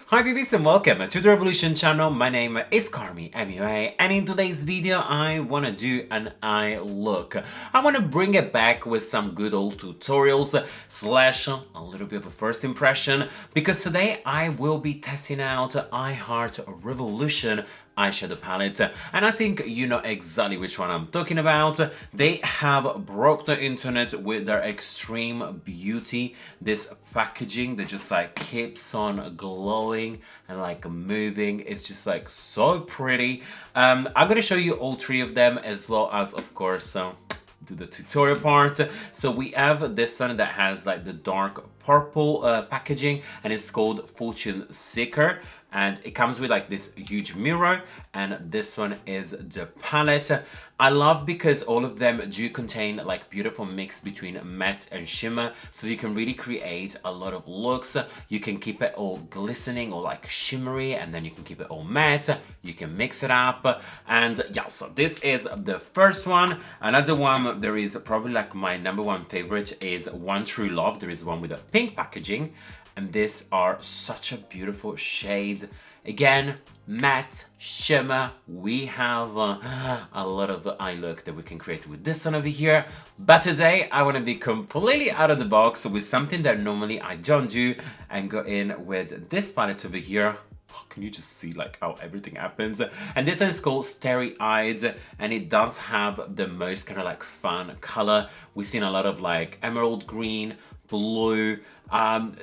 Hi viewers and welcome to the Revolution channel. My name is Carmi MUA, and in today's video I want to do an eye look. I want to bring it back with some good old tutorials slash a little bit of a first impression, because today I will be testing out iHeart Revolution eyeshadow palette, and I think you know exactly which one I'm talking about. They have broke the internet with their extreme beauty. This packaging that just like keeps on glowing and like moving. It's just like so pretty. I'm gonna show you all three of them, as well as of course do the tutorial part. So we have this one that has like the dark purple packaging, and it's called Fortune Seeker, and it comes with like this huge mirror, and this one is the palette. I love because all of them do contain like beautiful mix between matte and shimmer, so you can really create a lot of looks. You can keep it all glistening or like shimmery, and then you can keep it all matte. You can mix it up, and yeah, so this is the first one. Another one, there is probably like my number one favorite, is One True Love. There is one with a pink packaging, and these are such a beautiful shades. Again, matte, shimmer. We have a lot of eye look that we can create with this one over here. But today I want to be completely out of the box with something that normally I don't do, and go in with this palette over here. Oh, can you just see like how everything happens? And this one is called Starry Eyed, and it does have the most kind of like fun color. We've seen a lot of like emerald green, blue.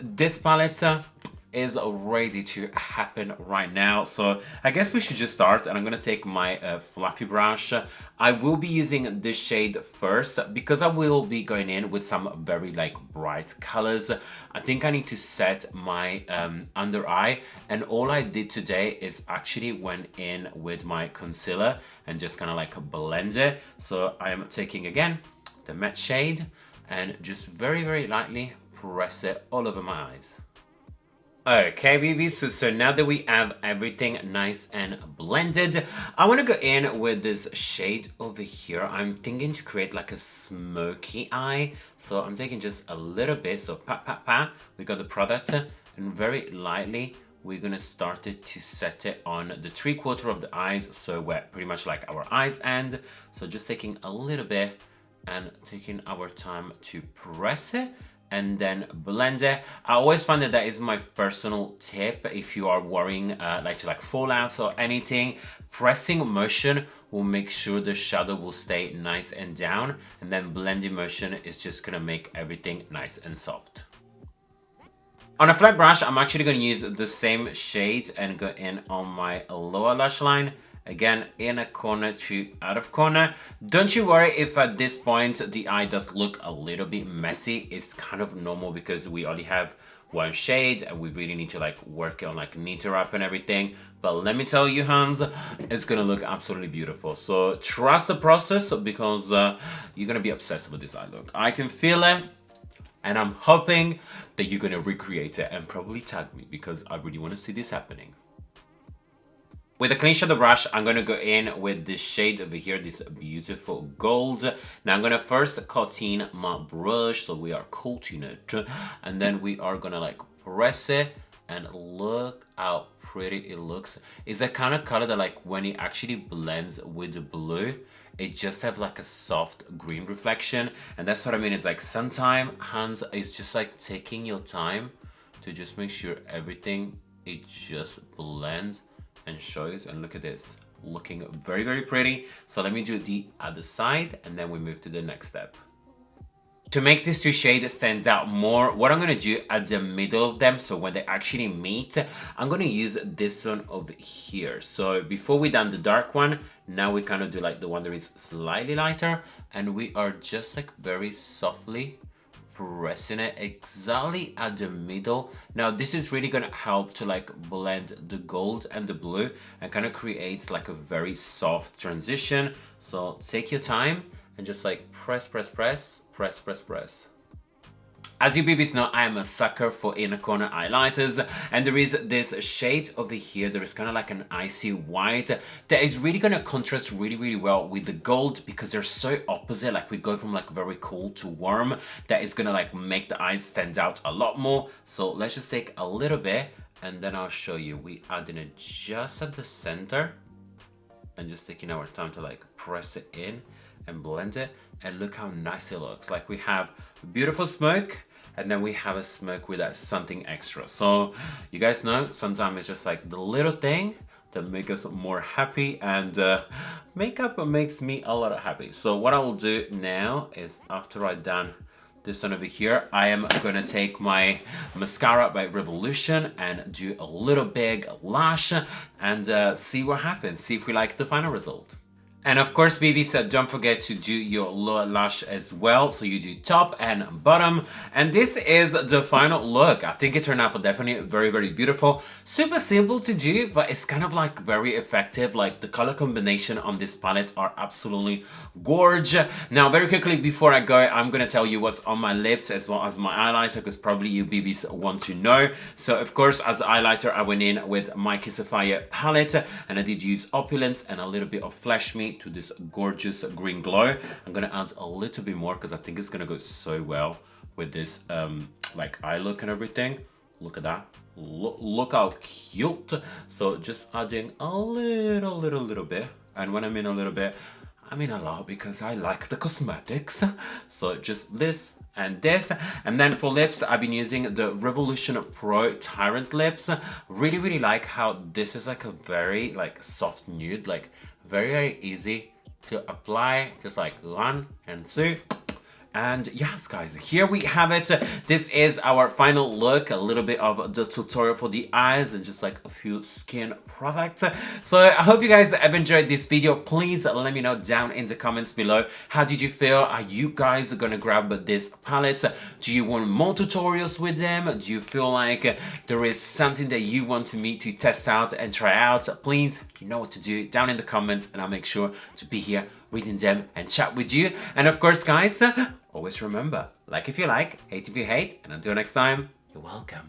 This palette is ready to happen right now, so I guess we should just start. And I'm gonna take my fluffy brush. I will be using this shade first because I will be going in with some very like bright colors. I think I need to set my under eye, and all I did today is actually went in with my concealer and just kind of like blend it. So I am taking again the matte shade and just very lightly press it all over my eyes. Okay, babies, so now that we have everything nice and blended, I want to go in with this shade over here. I'm thinking to create like a smoky eye. So I'm taking just a little bit, so pa. We got the product, and very lightly, we're gonna start it to set it on the 3/4 of the eyes. So we're pretty much like our eyes end. So just taking a little bit and taking our time to press it and then blend it. I always find that that is my personal tip. If you are worrying like to like fallouts or anything, pressing motion will make sure the shadow will stay nice and down, and then blending motion is just gonna make everything nice and soft. On a flat brush, I'm actually going to use the same shade and go in on my lower lash line. Again, inner corner to out of corner. Don't you worry if at this point the eye does look a little bit messy. It's kind of normal because we only have one shade and we really need to like work on like neater up and everything. But let me tell you, Hans, it's gonna look absolutely beautiful. So trust the process, because you're gonna be obsessed with this eye look. I can feel it. And I'm hoping that you're gonna recreate it and probably tag me, because I really wanna see this happening. With a clean shadow brush, I'm gonna go in with this shade over here, this beautiful gold. Now I'm gonna first coat in my brush, so we are coating it. And then we are gonna like press it, and look how pretty it looks. It's the kind of color that like when it actually blends with the blue, it just have like a soft green reflection. And that's what I mean. It's like sometimes, Hans, it's just like taking your time to just make sure everything, it just blends and shows. And look at this, looking very pretty. So let me do the other side, and then we move to the next step. To make these two shades stand out more, what I'm gonna do at the middle of them, so when they actually meet, I'm gonna use this one over here. So before we done the dark one, now we kind of do like the one that is slightly lighter, and we are just like very softly pressing it exactly at the middle. Now this is really gonna help to like blend the gold and the blue and kind of create like a very soft transition. So take your time and just like press. As you babies know, I am a sucker for inner corner highlighters, and there is this shade over here. There is kind of like an icy white that is really going to contrast really well with the gold, because they're so opposite. Like we go from like very cool to warm. That is going to like make the eyes stand out a lot more. So let's just take a little bit and then I'll show you. We adding it just at the center and just taking our time to like press it in and blend it, and look how nice it looks. Like we have beautiful smoke, and then we have a smoke with that something extra. So you guys know, sometimes it's just like the little thing that make us more happy, and makeup makes me a lot happy. So what I will do now is, after I've done this one over here, I am gonna take my Mascara by Revolution and do a little big lash and see what happens, see if we like the final result. And of course, babies, don't forget to do your lower lash as well. So you do top and bottom. And this is the final look. I think it turned out definitely very beautiful. Super simple to do, but it's kind of like very effective. Like the color combination on this palette are absolutely gorgeous. Now, very quickly before I go, I'm gonna tell you what's on my lips as well as my highlighter, because probably you babies want to know. So of course, as highlighter, I went in with my Kiss of Fire palette, and I did use Opulence and a little bit of Flesh Me to this gorgeous green glow. I'm gonna add a little bit more because I think it's gonna go so well with this like eye look and everything. Look at that. Look how cute. So just adding a little bit, and when I mean a little bit, I mean a lot, because I like the cosmetics. So just this and this. And then for lips, I've been using the Revolution Pro Tyrant lips. Really like how this is like a very like soft nude, like very easy to apply, just like 1 and 2. And yes, guys, here we have it. This is our final look, a little bit of the tutorial for the eyes and just like a few skin products. So I hope you guys have enjoyed this video. Please let me know down in the comments below. How did you feel? Are you guys gonna grab this palette? Do you want more tutorials with them? Do you feel like there is something that you want me to test out and try out? Please, you know what to do down in the comments, and I'll make sure to be here reading them and chat with you. And of course, guys, always remember, like if you like, hate if you hate, and until next time, you're welcome.